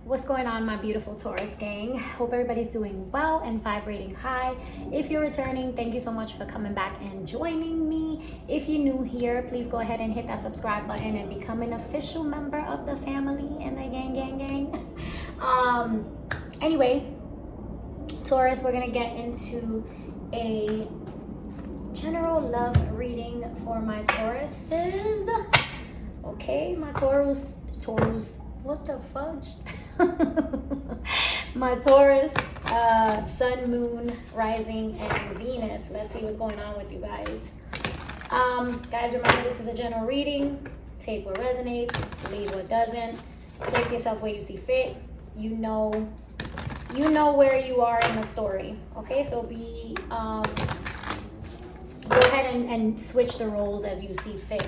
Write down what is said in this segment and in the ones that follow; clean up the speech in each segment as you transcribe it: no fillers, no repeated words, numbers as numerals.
What's going on, my beautiful Taurus gang? Hope everybody's doing well and vibrating high. If you're returning, thank you so much for coming back and joining me. If you're new here, please go ahead and hit that subscribe button and become an official member of the family and the gang. Anyway, Taurus, we're gonna get into a general love reading for my Tauruses. Okay, my Taurus, what the fudge? My Taurus, Sun, Moon, Rising, and Venus. Let's see what's going on with you guys. Guys, remember this is a general reading. Take what resonates, leave what doesn't. Place yourself where you see fit. You know where you are in the story. Okay, so go ahead and switch the roles as you see fit.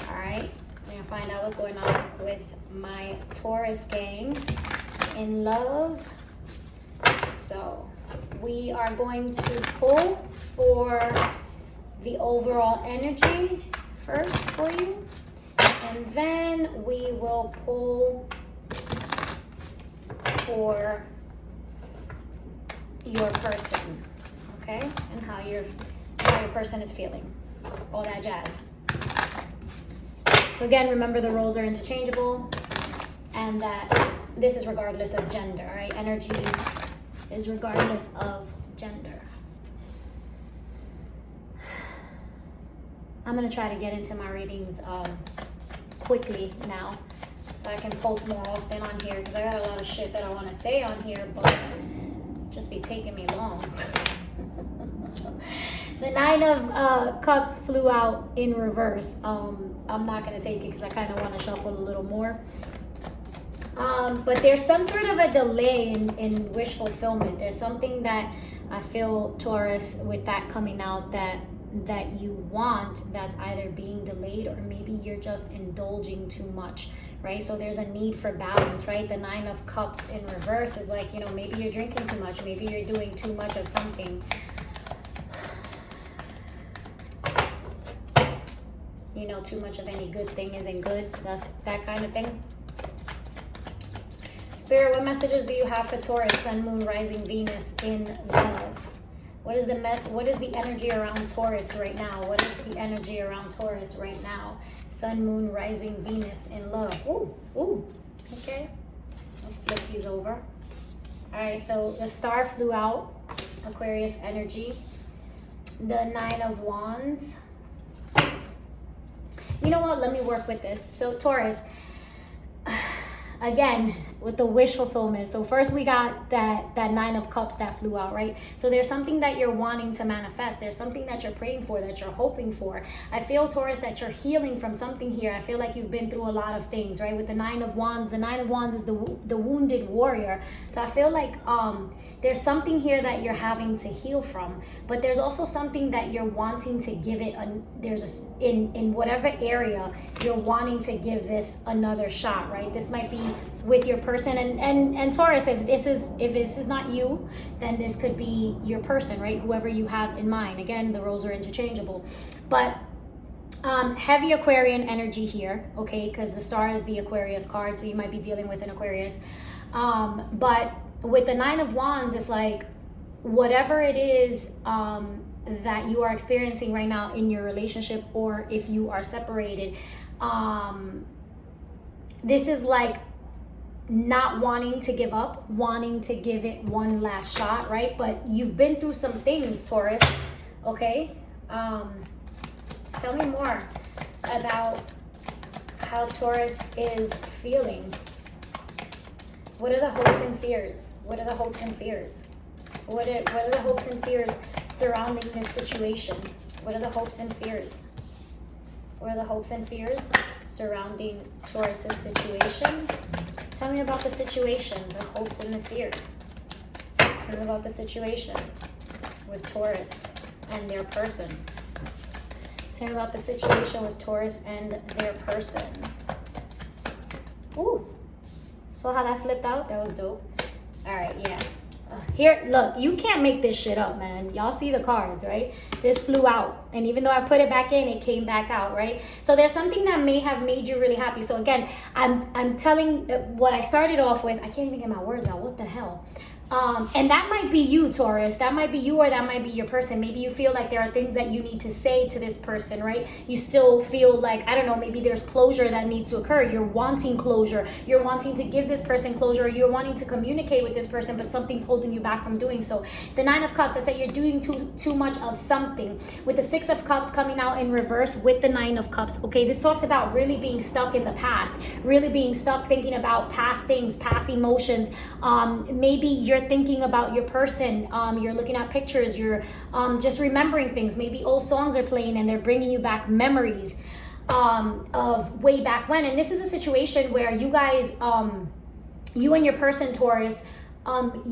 All right, we're gonna find out what's going on with my Taurus gang in love. So we are going to pull for the overall energy first for you, and then we will pull for your person, okay, and how your person is feeling, all that jazz. So again, remember the roles are interchangeable, and that this is regardless of gender, right? Energy is regardless of gender. I'm gonna try to get into my readings quickly now, so I can post more often on here, because I got a lot of shit that I want to say on here, but just be taking me long. The Nine of Cups flew out in reverse. I'm not going to take it because I kind of want to shuffle a little more. But there's some sort of a delay in wish fulfillment. There's something that I feel, Taurus, with that coming out that you want, that's either being delayed, or maybe you're just indulging too much, right? So there's a need for balance, right? The Nine of Cups in reverse is like, maybe you're drinking too much, maybe you're doing too much of something. Too much of any good thing isn't good. That's that kind of thing. Spirit, what messages do you have for Taurus, Sun, Moon, Rising, Venus in love? What is the energy around Taurus right now? What is the energy around Taurus right now? Sun, Moon, Rising, Venus in love. Ooh. Okay. Let's flip these over. All right, so the star flew out, Aquarius energy. The Nine of Wands. You know what? Let me work with this. So Taurus, again, with the wish fulfillment. So first we got that Nine of Cups that flew out, right? So there's something that you're wanting to manifest. There's something that you're praying for, that you're hoping for. I feel, Taurus, that you're healing from something here. I feel like you've been through a lot of things, right? With the Nine of Wands is the wounded warrior. So I feel like there's something here that you're having to heal from, but there's also something that you're wanting to give it. In whatever area you're wanting to give this another shot, right? This might be with your person, and Taurus, if this is not you, then this could be your person, right? Whoever you have in mind. Again, the roles are interchangeable, but heavy Aquarian energy here, okay? Because the star is the Aquarius card, so you might be dealing with an Aquarius. But with the Nine of Wands, it's like whatever it is that you are experiencing right now in your relationship, or if you are separated, this is like not wanting to give up, wanting to give it one last shot, right? But you've been through some things, Taurus, okay? Tell me more about how Taurus is feeling. What are the hopes and fears? What are the hopes and fears? What are the hopes and fears surrounding this situation? What are the hopes and fears? What are the hopes and fears surrounding Taurus's situation? Tell me about the situation, the hopes and the fears. Tell me about the situation with Taurus and their person. Tell me about the situation with Taurus and their person. Ooh. So how that flipped out? That was dope. All right, yeah. Here, look, you can't make this shit up, man. Y'all see the cards, right? This flew out. And even though I put it back in, it came back out, right? So there's something that may have made you really happy. So again, I'm telling what I started off with. I can't even get my words out. What the hell? And that might be you, Taurus. That might be you, or that might be your person. Maybe you feel like there are things that you need to say to this person, right? You still feel like, I don't know, maybe there's closure that needs to occur. You're wanting closure. You're wanting to give this person closure. Or you're wanting to communicate with this person, but something's holding you back from doing so. The Nine of Cups, I said you're doing too much of something. With the Six of Cups coming out in reverse with the Nine of Cups, okay? This talks about really being stuck in the past, really being stuck thinking about past things, past emotions. Maybe you're thinking about your person, you're looking at pictures, you're just remembering things. Maybe old songs are playing and they're bringing you back memories of way back when. And this is a situation where you guys, you and your person, Taurus,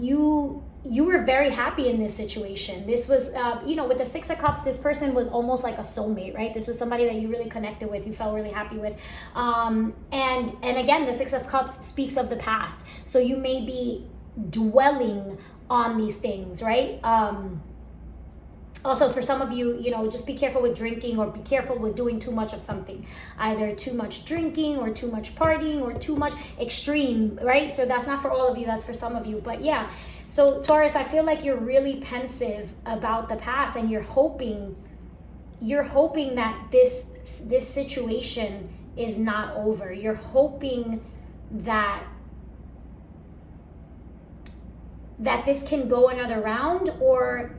you were very happy in this situation. This was, with the Six of Cups, this person was almost like a soulmate, right? This was somebody that you really connected with, you felt really happy with. And again, the Six of Cups speaks of the past. So you may be dwelling on these things, right? Also, for some of you, just be careful with drinking, or be careful with doing too much of something. Either too much drinking, or too much partying, or too much extreme, right? So that's not for all of you, that's for some of you. But yeah, so Taurus, I feel like you're really pensive about the past, and you're hoping that this situation is not over. You're hoping that this can go another round, or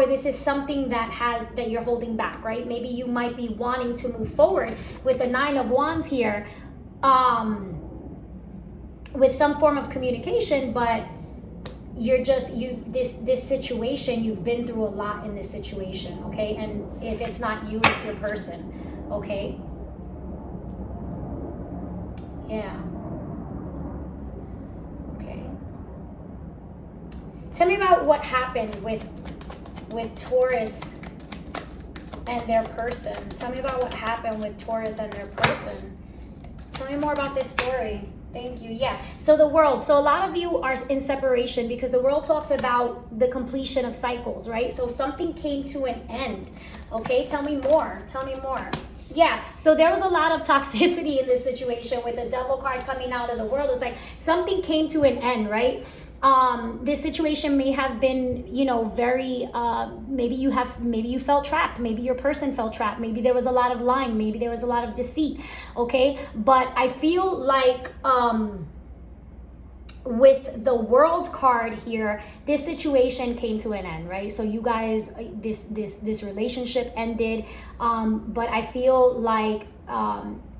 this is something that you're holding back, right? Maybe you might be wanting to move forward with the Nine of Wands here, with some form of communication, but you're just, this situation, you've been through a lot in this situation, okay? And if it's not you, it's your person, okay? Yeah. Tell me about what happened with Taurus and their person. Tell me about what happened with Taurus and their person. Tell me more about this story. Thank you. Yeah. So the World. So a lot of you are in separation, because the World talks about the completion of cycles, right? So something came to an end. Okay. Tell me more. Tell me more. Yeah, so there was a lot of toxicity in this situation with the Devil card coming out of the World. It's like something came to an end, right? This situation may have been, very, maybe you felt trapped. Maybe your person felt trapped. Maybe there was a lot of lying. Maybe there was a lot of deceit. Okay. But I feel like, with the World card here, this situation came to an end, right? So you guys, this relationship ended, but I feel like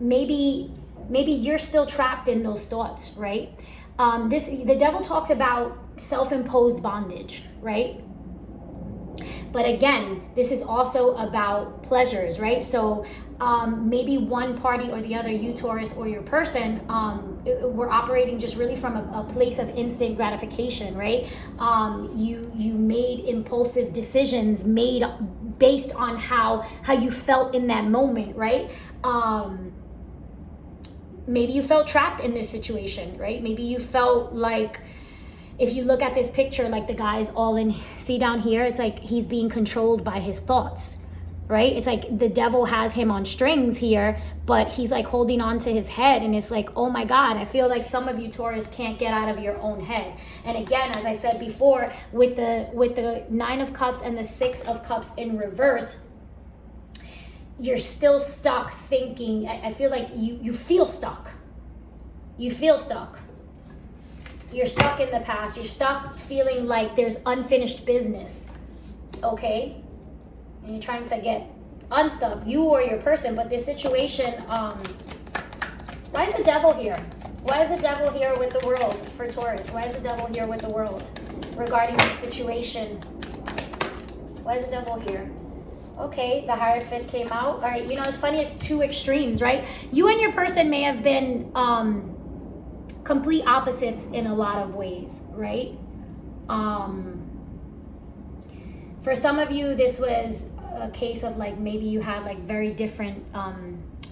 maybe you're still trapped in those thoughts, right? The Devil talks about self-imposed bondage, right? But again, this is also about pleasures, right? So maybe one party or the other, you Taurus or your person, we're operating just really from a place of instant gratification, right? You made impulsive decisions made based on how you felt in that moment, right? Maybe you felt trapped in this situation, right? Maybe you felt like, if you look at this picture, like the guy's all in, see down here, it's like he's being controlled by his thoughts, right? It's like the Devil has him on strings here, but he's like holding on to his head, and it's like, oh my God, I feel like some of you Taurus can't get out of your own head. And again, as I said before, with the Nine of Cups and the Six of Cups in reverse, you're still stuck thinking. I feel like you feel stuck. You feel stuck. You're stuck in the past. You're stuck feeling like there's unfinished business, okay? And you're trying to get unstuck, you or your person. But this situation, why is the Devil here? Why is the Devil here with the World for Taurus? Why is the Devil here with the World regarding this situation? Why is the Devil here? Okay, the Hierophant came out. All right, it's funny, it's two extremes, right? You and your person may have been complete opposites in a lot of ways, right? For some of you, this was a case of like maybe you had like very different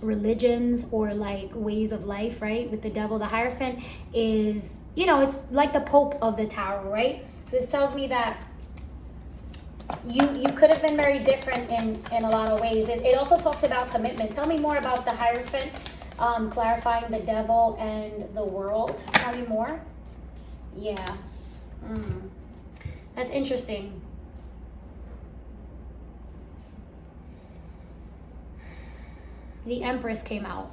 religions or like ways of life, right? With the devil, the Hierophant is, you know, it's like the Pope of the Tarot, right? So this tells me that you could have been very different in a lot of ways. It also talks about commitment. Tell me more about the Hierophant, clarifying the devil and the world. Tell me more. Yeah. That's interesting. The Empress came out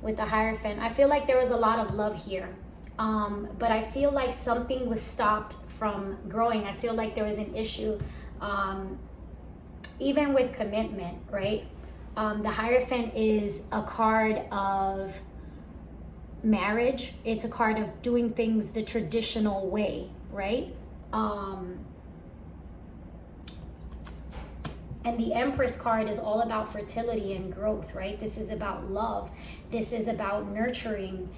with the Hierophant. I feel like there was a lot of love here. But I feel like something was stopped from growing. I feel like there was an issue, even with commitment, right? The Hierophant is a card of marriage. It's a card of doing things the traditional way, right? And the Empress card is all about fertility and growth, right? This is about love. This is about nurturing.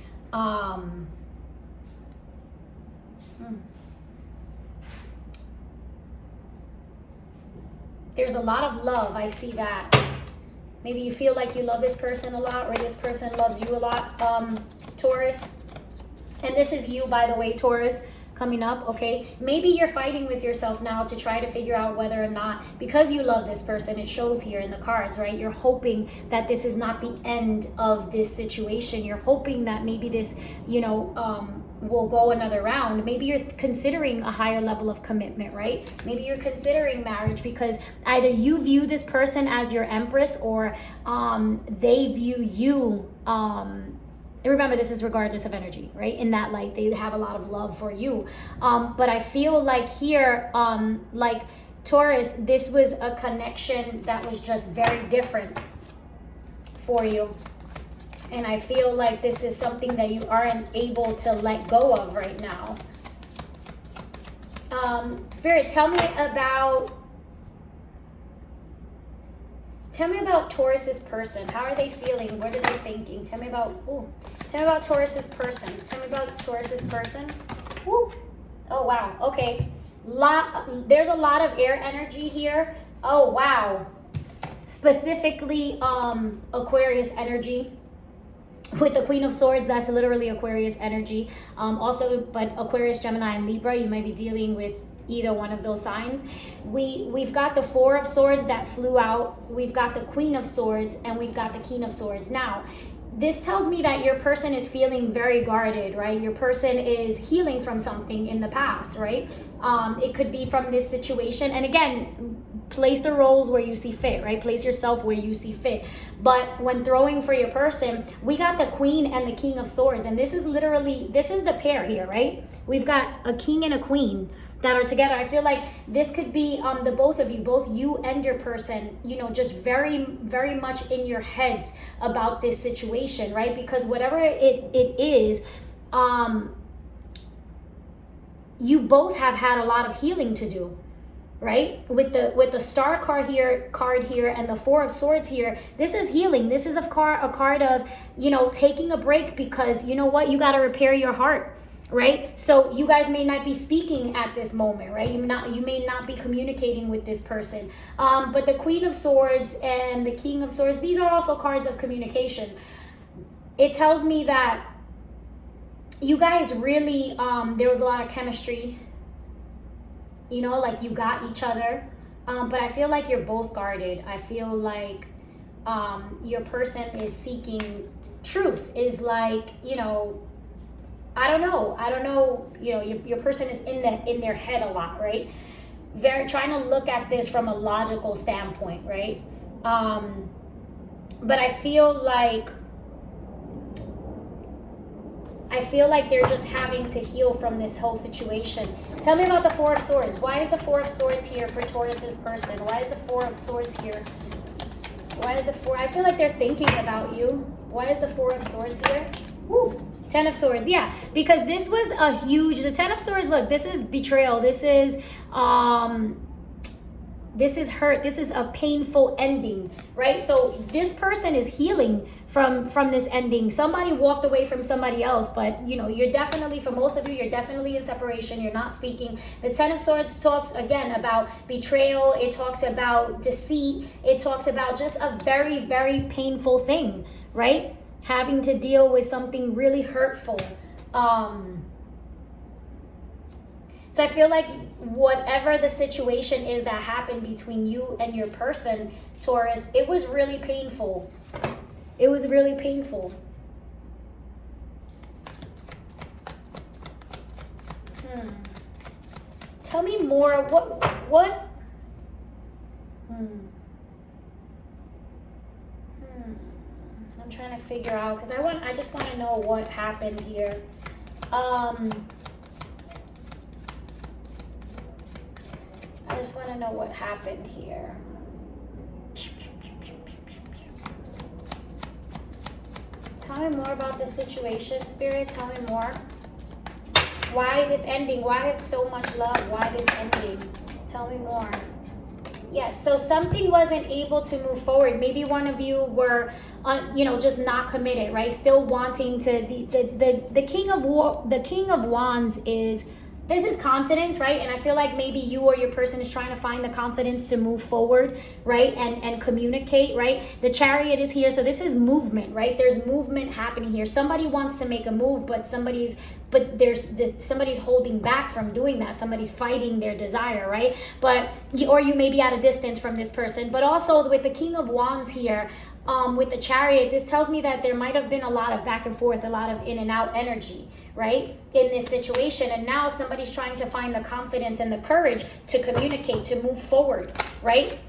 There's a lot of love. I see that. Maybe you feel like you love this person a lot, or this person loves you a lot, Taurus. And this is you, by the way, Taurus, coming up, okay? Maybe you're fighting with yourself now to try to figure out whether or not, because you love this person, it shows here in the cards, right? You're hoping that this is not the end of this situation. You're hoping that maybe this, you know, will go another round. Maybe you're considering a higher level of commitment, right? Maybe you're considering marriage because either you view this person as your Empress or they view you, remember, this is regardless of energy, right? In that light, they have a lot of love for you. But I feel like here, like Taurus, this was a connection that was just very different for you. And I feel like this is something that you aren't able to let go of right now. Spirit, tell me about Taurus's person. How are they feeling? What are they thinking? Tell me about Taurus's person. Tell me about Taurus's person. Woo. Oh, wow. Okay. There's a lot of air energy here. Oh, wow. Specifically, Aquarius energy. With the Queen of Swords, that's literally Aquarius energy. Also, but Aquarius, Gemini, and Libra, you might be dealing with either one of those signs. We've got the Four of Swords that flew out. We've got the Queen of Swords, and we've got the King of Swords. Now, this tells me that your person is feeling very guarded, right? Your person is healing from something in the past, right? It could be from this situation. And again, place the roles where you see fit, right? Place yourself where you see fit. But when throwing for your person, we got the Queen and the King of Swords. And this is the pair here, right? We've got a king and a queen that are together. I feel like this could be the both of you, both you and your person, you know, just very, very much in your heads about this situation, right? Because whatever it is, you both have had a lot of healing to do, right? With the Star card here and the Four of Swords here, this is healing. This is a card of, you know, taking a break because, you know what, you got to repair your heart. Right? So you guys may not be speaking at this moment, right? You may not be communicating with this person. But the Queen of Swords and the King of Swords, these are also cards of communication. It tells me that you guys really, there was a lot of chemistry, you know, like you got each other. But I feel like you're both guarded. I feel like your person is seeking truth, is like, you know, I don't know, you know, your person is in their head a lot, right? Trying to look at this from a logical standpoint, right? But I feel like they're just having to heal from this whole situation. Tell me about the Four of Swords. Why is the Four of Swords here for Taurus's person? Why is the Four of Swords here? I feel like they're thinking about you. Why is the Four of Swords here? Woo. Ten of Swords, yeah, because this was the Ten of Swords, look, this is betrayal. This is This is hurt. This is a painful ending, right? So this person is healing from this ending. Somebody walked away from somebody else, but you know, you're definitely, for most of you, you're definitely in separation. You're not speaking. The Ten of Swords talks again about betrayal. It talks about deceit. It talks about just a very, very painful thing, right? Having to deal with something really hurtful. So I feel like whatever the situation is that happened between you and your person, Taurus, it was really painful. It was really painful. Tell me more. What? I'm trying to figure out, because I just want to know what happened here. I just want to know what happened here. Tell me more about the situation, Spirit. Tell me more. Why this ending? Why have so much love? Why this ending? Tell me more. Yes, so something wasn't able to move forward. Maybe one of you were, just not committed, right? Still wanting to. The King of Wands is. This is confidence, right? And I feel like maybe you or your person is trying to find the confidence to move forward, right? And communicate, right? The Chariot is here. So this is movement, right? There's movement happening here. Somebody wants to make a move, but somebody's holding back from doing that. Somebody's fighting their desire, right? Or you may be at a distance from this person. But also with the King of Wands here, with the Chariot, this tells me that there might have been a lot of back and forth, a lot of in and out energy, right, in this situation. And now somebody's trying to find the confidence and the courage to communicate, to move forward, right?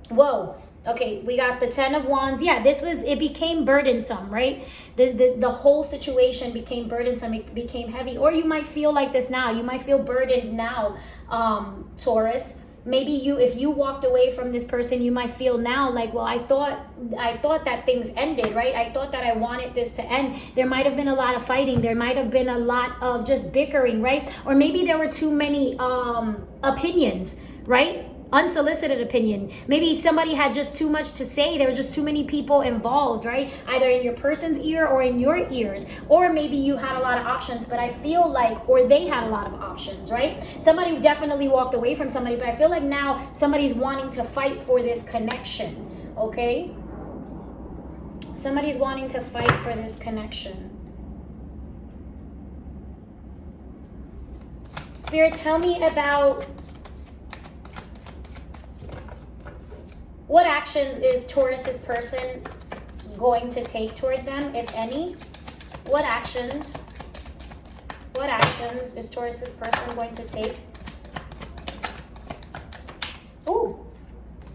Whoa. Okay, we got the Ten of Wands. Yeah, it became burdensome, right? The whole situation became burdensome. It became heavy. Or you might feel like this now. You might feel burdened now, Taurus. Maybe if you walked away from this person, you might feel now like, well, I thought that things ended, right? I thought that I wanted this to end. There might have been a lot of fighting. There might have been a lot of just bickering, right? Or maybe there were too many opinions, right? Unsolicited opinion. Maybe somebody had just too much to say. There were just too many people involved, right? Either in your person's ear or in your ears. Or maybe you had a lot of options, but I feel like, or they had a lot of options, right? Somebody definitely walked away from somebody, but I feel like now somebody's wanting to fight for this connection, okay? Somebody's wanting to fight for this connection. Spirit, tell me about what actions is Taurus's person going to take toward them, if any? What actions is Taurus's person going to take? Ooh,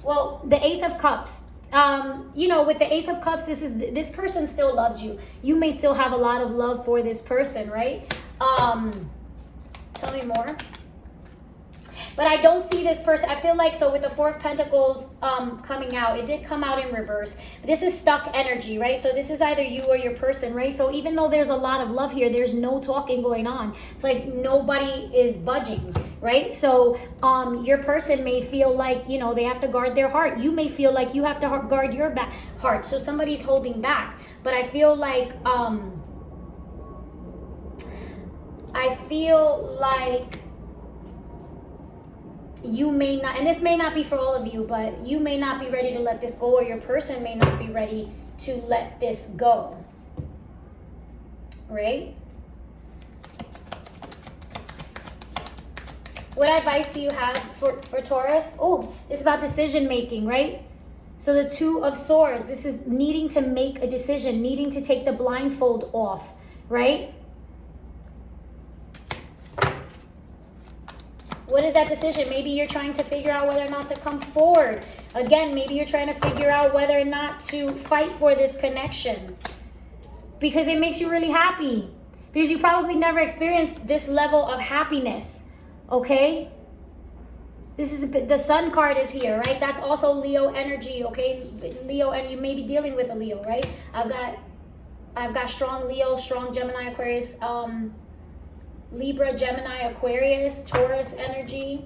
well, the Ace of Cups. With the Ace of Cups, this person still loves you. You may still have a lot of love for this person, right? Tell me more. But I don't see this person. I feel like, so with the Four of Pentacles coming out, it did come out in reverse. This is stuck energy, right? So this is either you or your person, right? So even though there's a lot of love here, there's no talking going on. It's like nobody is budging, right? So your person may feel like, they have to guard their heart. You may feel like you have to guard your heart. So somebody's holding back. But I feel like, you may not, and this may not be for all of you, but you may not be ready to let this go, or your person may not be ready to let this go, right? What advice do you have for Taurus? Oh, it's about decision making, right? So the Two of Swords, this is needing to make a decision, needing to take the blindfold off, right? What is that decision? Maybe you're trying to figure out whether or not to come forward. Again, maybe you're trying to figure out whether or not to fight for this connection, because it makes you really happy, because you probably never experienced this level of happiness, okay? This is the Sun card is here, right? That's also Leo energy, okay? Leo, and you may be dealing with a Leo, right? I've got strong Leo, strong Gemini, Aquarius, Libra, Gemini, Aquarius, Taurus energy.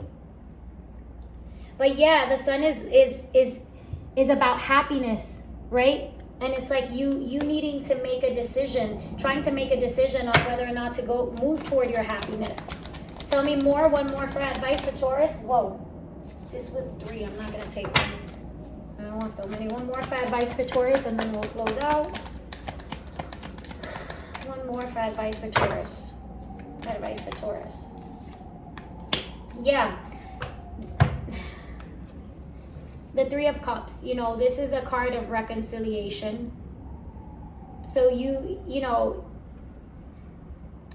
But yeah, the sun is about happiness, right? And it's like you needing to make a decision, trying to make a decision on whether or not to move toward your happiness. Tell me more. One more for advice for Taurus. Whoa, this was 3. I'm not gonna take one. I don't want so many. One more for advice for Taurus, and then we'll close out. One more for advice for Taurus. Advice for Taurus. Yeah. The 3 of Cups, you know, this is a card of reconciliation. So you know,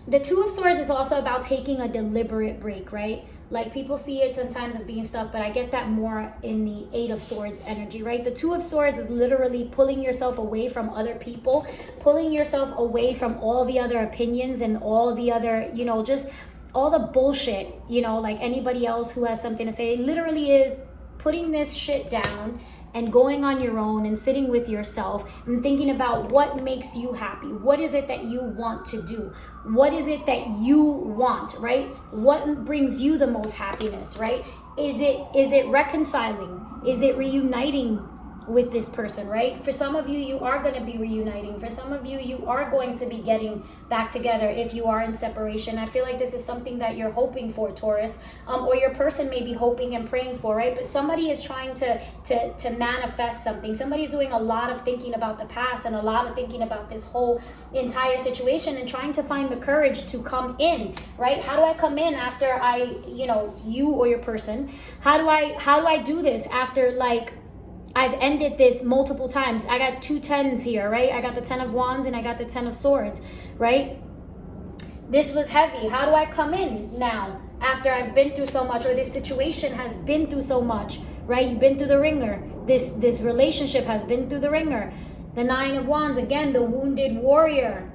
the 2 of Swords is also about taking a deliberate break, right? Like people see it sometimes as being stuck, but I get that more in the 8 of Swords energy, right? The 2 of Swords is literally pulling yourself away from other people, pulling yourself away from all the other opinions and all the other, you know, just all the bullshit, you know, like anybody else who has something to say. It literally is putting this shit down and going on your own and sitting with yourself and thinking about what makes you happy. What is it that you want to do? What is it that you want, right? What brings you the most happiness, right? Is it reconciling? Is it reuniting with this person, right? For some of you, you are going to be reuniting. For some of you, you are going to be getting back together if you are in separation. I feel like this is something that you're hoping for, Taurus, or your person may be hoping and praying for, right? But somebody is trying to manifest something. Somebody's doing a lot of thinking about the past and a lot of thinking about this whole entire situation and trying to find the courage to come in, right? How do I come in after you or your person? How do I do this after, like, I've ended this multiple times. I got 2 10s here, right? I got the 10 of Wands and I got the 10 of Swords, right? This was heavy. How do I come in now after I've been through so much, or this situation has been through so much, right? You've been through the ringer. This relationship has been through the ringer. The 9 of Wands, again, the wounded warrior,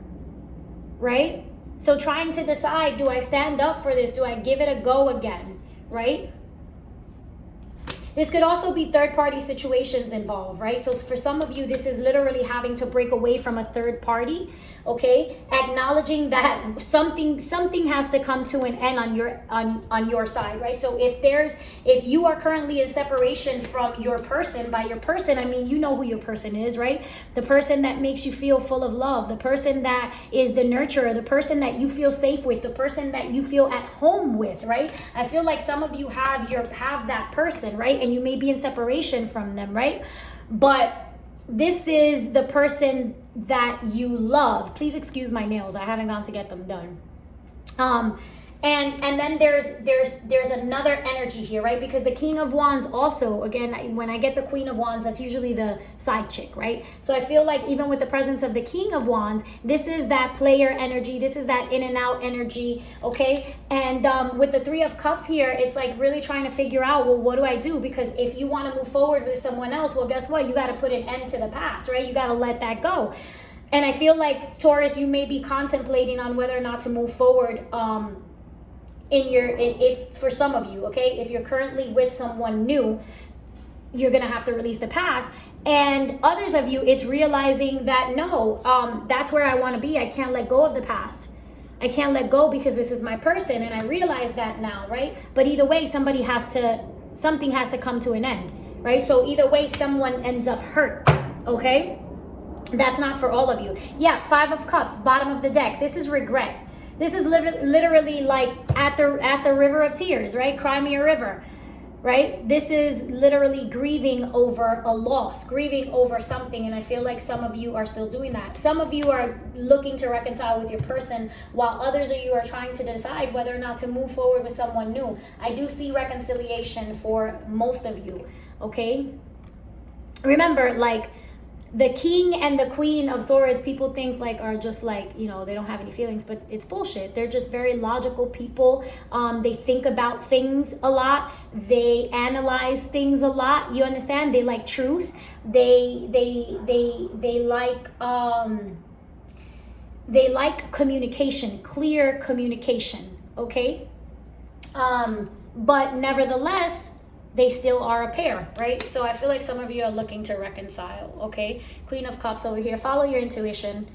right? So trying to decide, do I stand up for this? Do I give it a go again, right? This could also be third-party situations involved, right? So for some of you, this is literally having to break away from a third party, okay? Acknowledging that something has to come to an end on your side, right? So if you are currently in separation from your person, by your person, I mean, you know who your person is, right? The person that makes you feel full of love, the person that is the nurturer, the person that you feel safe with, the person that you feel at home with, right? I feel like some of you have that person, right? And you may be in separation from them, right? But this is the person that you love. Please excuse my nails. I haven't gone to get them done. And then there's another energy here, right? Because the King of Wands also, again, when I get the Queen of Wands, that's usually the side chick, right? So I feel like even with the presence of the King of Wands, this is that player energy. This is that in and out energy, okay? And with the 3 of Cups here, it's like really trying to figure out, well, what do I do? Because if you want to move forward with someone else, well, guess what? You got to put an end to the past, right? You got to let that go. And I feel Taurus, you may be contemplating on whether or not to move forward, if for some of you, okay, if you're currently with someone new, you're gonna have to release the past. And others of you, it's realizing that no, that's where I want to be. I can't let go of the past. I can't let go because this is my person, and I realize that now, right? But either way, something has to come to an end, right? So either way, someone ends up hurt, okay? That's not for all of you. Yeah, 5 of Cups, bottom of the deck. This is regret. This is literally like at the river of tears, right? Cry me a river, right? This is literally grieving over a loss, grieving over something. And I feel like some of you are still doing that. Some of you are looking to reconcile with your person, while others of you are trying to decide whether or not to move forward with someone new. I do see reconciliation for most of you, okay? Remember, like, the King and the Queen of Swords, people think are just they don't have any feelings, but it's bullshit. They're just very logical people. They think about things a lot. They analyze things a lot. You understand? They like truth. They like communication, clear communication. Okay. But nevertheless, they still are a pair, right? So I feel like some of you are looking to reconcile, okay? Queen of Cups over here. Follow your intuition.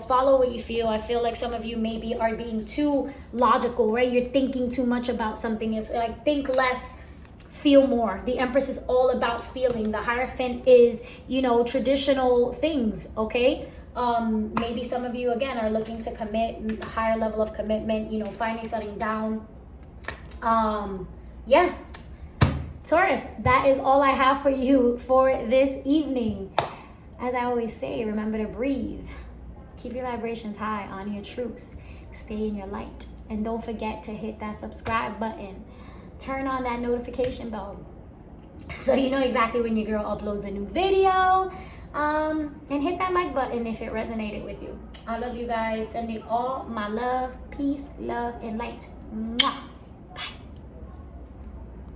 Follow what you feel. I feel like some of you maybe are being too logical, right? You're thinking too much about something. It's like think less, feel more. The Empress is all about feeling. The Hierophant is, you know, traditional things, okay? Maybe some of you, again, are looking to commit, a higher level of commitment, you know, finally settling down. Yeah. Taurus, that is all I have for you for this evening. As I always say, remember to breathe. Keep your vibrations high, honor your truth. Stay in your light. And don't forget to hit that subscribe button. Turn on that notification bell so you know exactly when your girl uploads a new video. And hit that like button if it resonated with you. I love you guys. Sending all my love, peace, love, and light. Mwah.